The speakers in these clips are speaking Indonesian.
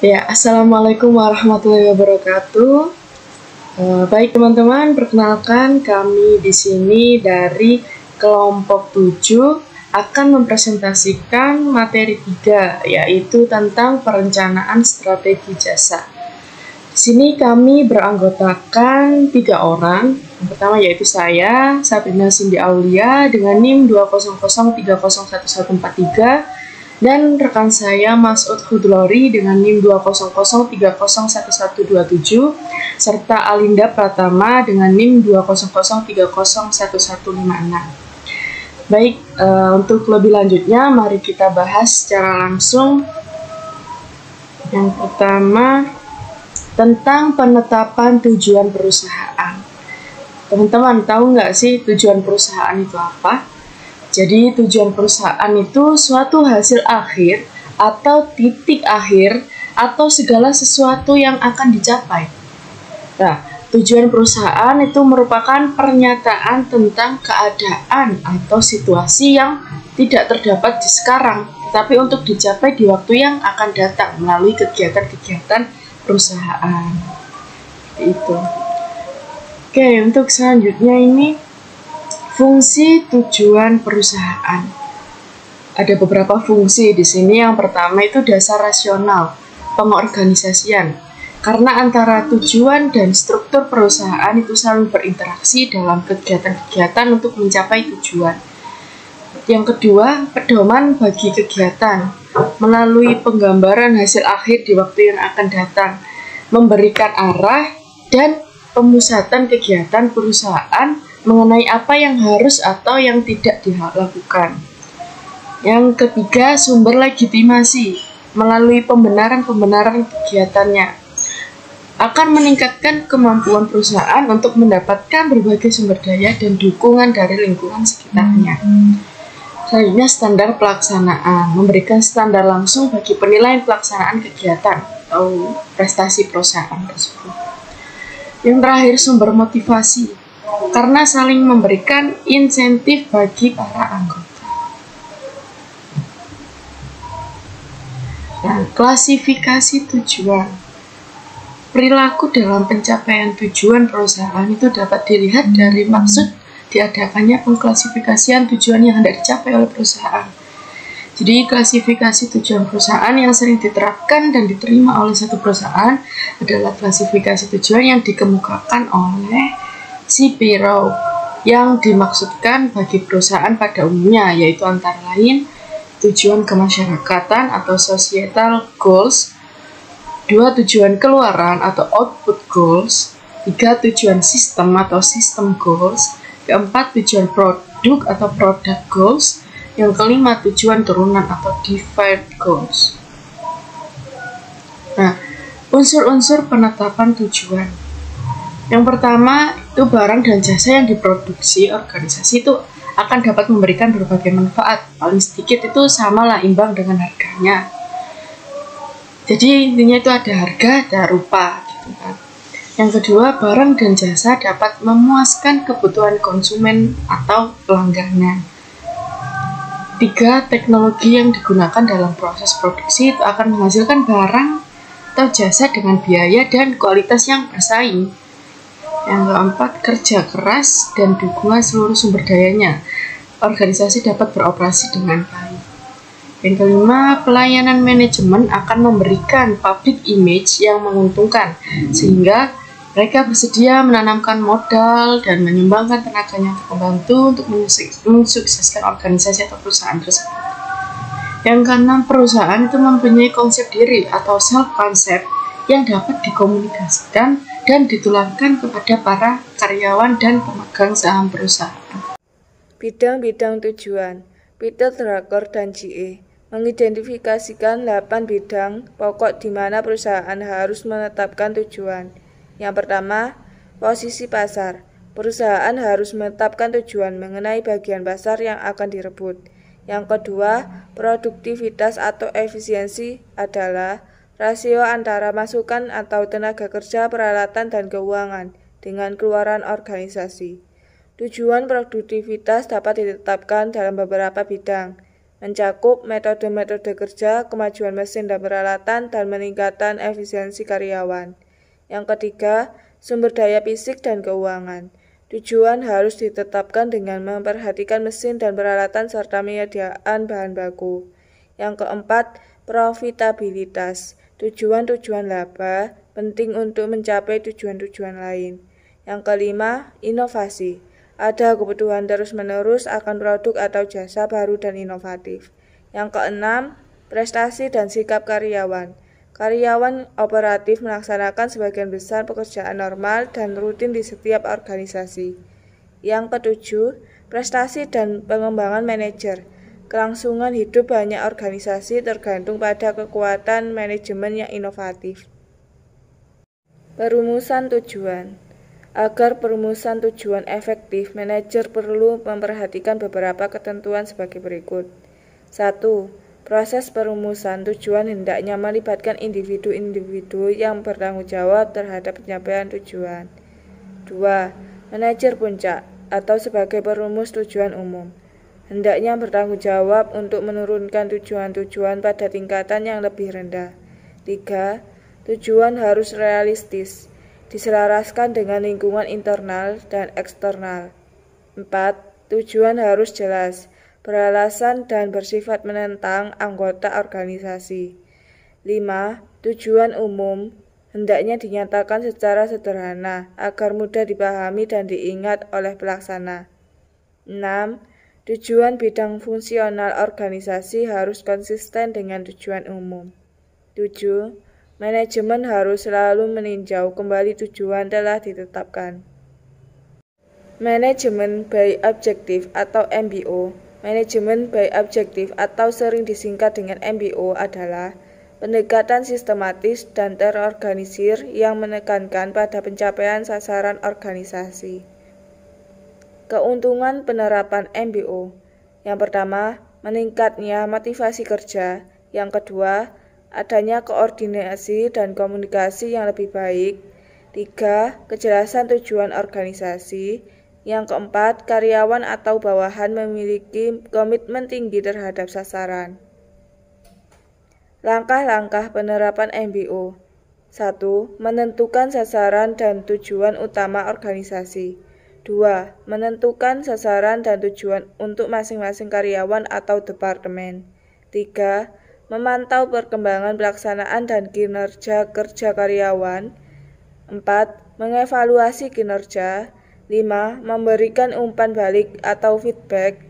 Ya, Assalamualaikum warahmatullahi wabarakatuh. Baik teman-teman, perkenalkan kami di sini dari kelompok 7 akan mempresentasikan materi 3, yaitu tentang perencanaan strategi jasa. Di sini kami beranggotakan 3 orang. Yang pertama yaitu saya, Sabrina Cindy Aulia dengan NIM 200301143, dan rekan saya Masud Hudlori dengan NIM 200301127, serta Alinda Pratama dengan NIM 200301156. Baik, untuk lebih lanjutnya mari kita bahas secara langsung. Yang pertama tentang penetapan tujuan perusahaan. Teman-teman tahu nggak sih tujuan perusahaan itu apa? Jadi tujuan perusahaan itu suatu hasil akhir atau titik akhir atau segala sesuatu yang akan dicapai. Nah, tujuan perusahaan itu merupakan pernyataan tentang keadaan atau situasi yang tidak terdapat di sekarang, tetapi untuk dicapai di waktu yang akan datang melalui kegiatan-kegiatan perusahaan. Itu. Oke, untuk selanjutnya ini fungsi tujuan perusahaan. Ada beberapa fungsi di sini. Yang pertama itu dasar rasional, pengorganisasian. Karena antara tujuan dan struktur perusahaan itu saling berinteraksi dalam kegiatan-kegiatan untuk mencapai tujuan. Yang kedua, pedoman bagi kegiatan. Melalui penggambaran hasil akhir di waktu yang akan datang, memberikan arah dan pemusatan kegiatan perusahaan mengenai apa yang harus atau yang tidak dilakukan. Yang ketiga, sumber legitimasi. Melalui pembenaran kegiatannya akan meningkatkan kemampuan perusahaan untuk mendapatkan berbagai sumber daya dan dukungan dari lingkungan sekitarnya. Selanjutnya, standar pelaksanaan. Memberikan standar langsung bagi penilaian pelaksanaan kegiatan atau prestasi perusahaan tersebut. Yang terakhir, sumber motivasi. Karena saling memberikan insentif bagi para anggota. Nah, klasifikasi tujuan. Perilaku dalam pencapaian tujuan perusahaan itu dapat dilihat dari maksud diadakannya pengklasifikasian tujuan yang hendak dicapai oleh perusahaan. Jadi, klasifikasi tujuan perusahaan yang sering diterapkan dan diterima oleh satu perusahaan adalah klasifikasi tujuan yang dikemukakan oleh Shapiro, yang dimaksudkan bagi perusahaan pada umumnya, yaitu antara lain tujuan kemasyarakatan atau societal goals, 2 tujuan keluaran atau output goals, 3 tujuan sistem atau system goals, 4 tujuan produk atau product goals, yang kelima tujuan turunan atau derived goals. Nah, unsur-unsur penetapan tujuan. Yang pertama itu barang dan jasa yang diproduksi organisasi itu akan dapat memberikan berbagai manfaat. Paling sedikit itu samalah imbang dengan harganya. Jadi intinya itu ada harga, ada rupa gitu kan. Yang kedua, barang dan jasa dapat memuaskan kebutuhan konsumen atau pelanggannya. 3, teknologi yang digunakan dalam proses produksi itu akan menghasilkan barang atau jasa dengan biaya dan kualitas yang bersaing. Yang keempat, kerja keras dan dukungan seluruh sumber dayanya. Organisasi dapat beroperasi dengan baik. Yang kelima, pelayanan manajemen akan memberikan public image yang menguntungkan, sehingga mereka bersedia menanamkan modal dan menyumbangkan tenaganya untuk membantu untuk mensukseskan organisasi atau perusahaan tersebut. Yang keenam, perusahaan itu mempunyai konsep diri atau self-concept yang dapat dikomunikasikan dan ditularkan kepada para karyawan dan pemegang saham perusahaan. Bidang-bidang tujuan. Peter Drucker dan J.E. mengidentifikasikan 8 bidang pokok di mana perusahaan harus menetapkan tujuan. Yang pertama, posisi pasar. Perusahaan harus menetapkan tujuan mengenai bagian pasar yang akan direbut. Yang kedua, produktivitas atau efisiensi adalah rasio antara masukan atau tenaga kerja, peralatan, dan keuangan dengan keluaran organisasi. Tujuan produktivitas dapat ditetapkan dalam beberapa bidang, mencakup metode-metode kerja, kemajuan mesin dan peralatan, dan meningkatkan efisiensi karyawan. Yang ketiga, sumber daya fisik dan keuangan. Tujuan harus ditetapkan dengan memperhatikan mesin dan peralatan serta penyediaan bahan baku. Yang keempat, profitabilitas. Tujuan-tujuan laba penting untuk mencapai tujuan-tujuan lain. Yang kelima, inovasi. Ada kebutuhan terus-menerus akan produk atau jasa baru dan inovatif. Yang keenam, prestasi dan sikap karyawan. Karyawan operatif melaksanakan sebagian besar pekerjaan normal dan rutin di setiap organisasi. Yang ketujuh, prestasi dan pengembangan manajer. Kelangsungan hidup banyak organisasi tergantung pada kekuatan manajemen yang inovatif. Perumusan tujuan. Agar perumusan tujuan efektif, manajer perlu memperhatikan beberapa ketentuan sebagai berikut. 1. Proses perumusan tujuan hendaknya melibatkan individu-individu yang bertanggung jawab terhadap pencapaian tujuan. 2. Manajer puncak atau sebagai perumus tujuan umum hendaknya bertanggung jawab untuk menurunkan tujuan-tujuan pada tingkatan yang lebih rendah. 3. Tujuan harus realistis, diselaraskan dengan lingkungan internal dan eksternal. 4. Tujuan harus jelas, beralasan dan bersifat menentang anggota organisasi. 5. Tujuan umum hendaknya dinyatakan secara sederhana agar mudah dipahami dan diingat oleh pelaksana. 6. Tujuan bidang fungsional organisasi harus konsisten dengan tujuan umum. 7. Manajemen harus selalu meninjau kembali tujuan telah ditetapkan. Manajemen by Objective atau MBO. Manajemen by Objective atau sering disingkat dengan MBO adalah pendekatan sistematis dan terorganisir yang menekankan pada pencapaian sasaran organisasi. Keuntungan penerapan MBO. Yang pertama, meningkatnya motivasi kerja. Yang kedua, adanya koordinasi dan komunikasi yang lebih baik. 3. Kejelasan tujuan organisasi. Yang keempat, karyawan atau bawahan memiliki komitmen tinggi terhadap sasaran. Langkah-langkah penerapan MBO. 1. Menentukan sasaran dan tujuan utama organisasi. 2. Menentukan sasaran dan tujuan untuk masing-masing karyawan atau departemen. 3. Memantau perkembangan pelaksanaan dan kinerja kerja karyawan. 4. Mengevaluasi kinerja. 5. Memberikan umpan balik atau feedback.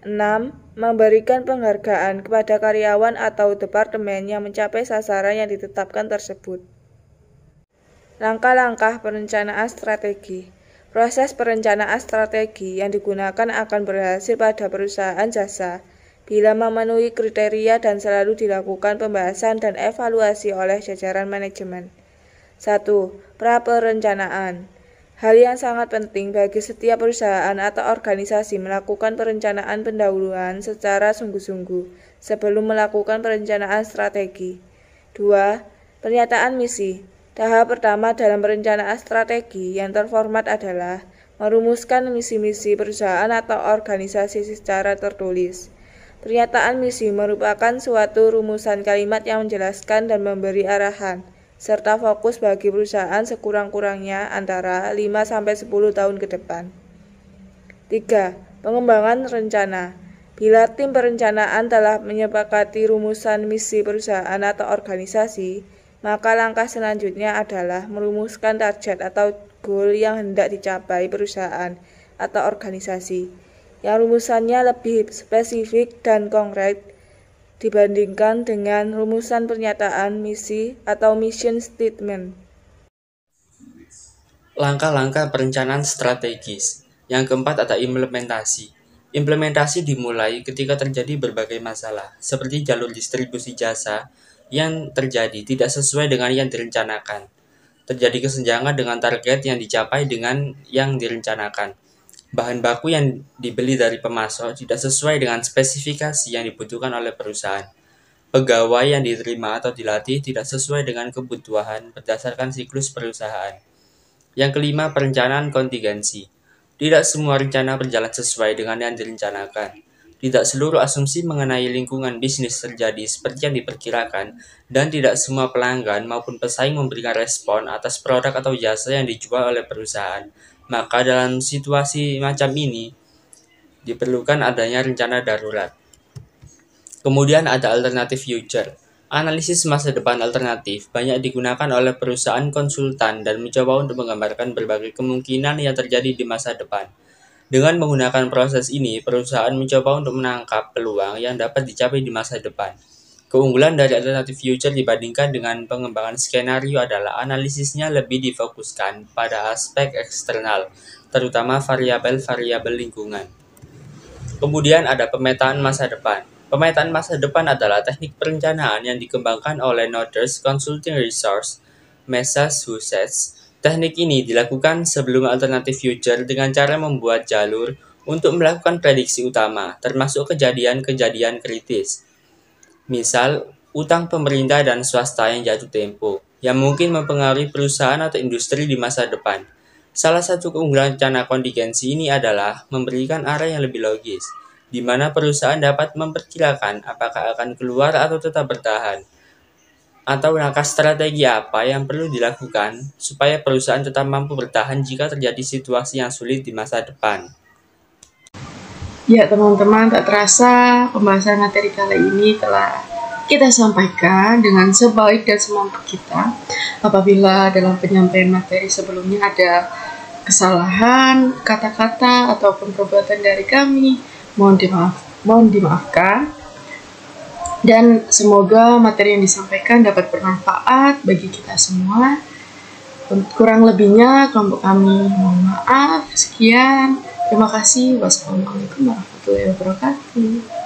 6. Memberikan penghargaan kepada karyawan atau departemen yang mencapai sasaran yang ditetapkan tersebut. Langkah-langkah perencanaan strategi. Proses perencanaan strategi yang digunakan akan berhasil pada perusahaan jasa bila memenuhi kriteria dan selalu dilakukan pembahasan dan evaluasi oleh jajaran manajemen. 1. Praperencanaan. Hal yang sangat penting bagi setiap perusahaan atau organisasi melakukan perencanaan pendahuluan secara sungguh-sungguh sebelum melakukan perencanaan strategi. 2. Pernyataan misi. Tahap pertama dalam perencanaan strategi yang terformat adalah merumuskan misi-misi perusahaan atau organisasi secara tertulis. Pernyataan misi merupakan suatu rumusan kalimat yang menjelaskan dan memberi arahan, serta fokus bagi perusahaan sekurang-kurangnya antara 5-10 tahun ke depan. 3. Pengembangan rencana. Bila tim perencanaan telah menyepakati rumusan misi perusahaan atau organisasi, maka langkah selanjutnya adalah merumuskan target atau goal yang hendak dicapai perusahaan atau organisasi, yang rumusannya lebih spesifik dan konkret dibandingkan dengan rumusan pernyataan misi atau mission statement. Langkah-langkah perencanaan strategis. Yang keempat ada implementasi. Implementasi dimulai ketika terjadi berbagai masalah, seperti jalur distribusi jasa yang terjadi tidak sesuai dengan yang direncanakan. Terjadi kesenjangan dengan target yang dicapai dengan yang direncanakan. Bahan baku yang dibeli dari pemasok tidak sesuai dengan spesifikasi yang dibutuhkan oleh perusahaan. Pegawai yang diterima atau dilatih tidak sesuai dengan kebutuhan berdasarkan siklus perusahaan. Yang kelima, perencanaan kontingensi. Tidak semua rencana berjalan sesuai dengan yang direncanakan. Tidak seluruh asumsi mengenai lingkungan bisnis terjadi seperti yang diperkirakan, dan tidak semua pelanggan maupun pesaing memberikan respon atas produk atau jasa yang dijual oleh perusahaan. Maka dalam situasi macam ini, diperlukan adanya rencana darurat. Kemudian ada alternatif future. Analisis masa depan alternatif banyak digunakan oleh perusahaan konsultan dan mencoba untuk menggambarkan berbagai kemungkinan yang terjadi di masa depan. Dengan menggunakan proses ini, perusahaan mencoba untuk menangkap peluang yang dapat dicapai di masa depan. Keunggulan dari alternatif future dibandingkan dengan pengembangan skenario adalah analisisnya lebih difokuskan pada aspek eksternal, terutama variabel-variabel lingkungan. Kemudian ada pemetaan masa depan. Pemetaan masa depan adalah teknik perencanaan yang dikembangkan oleh Northern Consulting Research, Massachusetts. Teknik ini dilakukan sebelum alternatif future dengan cara membuat jalur untuk melakukan prediksi utama, termasuk kejadian-kejadian kritis. Misal, utang pemerintah dan swasta yang jatuh tempo, yang mungkin mempengaruhi perusahaan atau industri di masa depan. Salah satu keunggulan rencana kontingensi ini adalah memberikan arah yang lebih logis, di mana perusahaan dapat memperkirakan apakah akan keluar atau tetap bertahan, atau langkah strategi apa yang perlu dilakukan supaya perusahaan tetap mampu bertahan jika terjadi situasi yang sulit di masa depan. Ya teman-teman, tak terasa pembahasan materi kali ini telah kita sampaikan dengan sebaik dan semampu kita. Apabila dalam penyampaian materi sebelumnya ada kesalahan, kata-kata, ataupun perbuatan dari kami, mohon dimaafkan. Dan semoga materi yang disampaikan dapat bermanfaat bagi kita semua. Kurang lebihnya kelompok kami mohon maaf. Sekian. Terima kasih. Wassalamualaikum warahmatullahi wabarakatuh.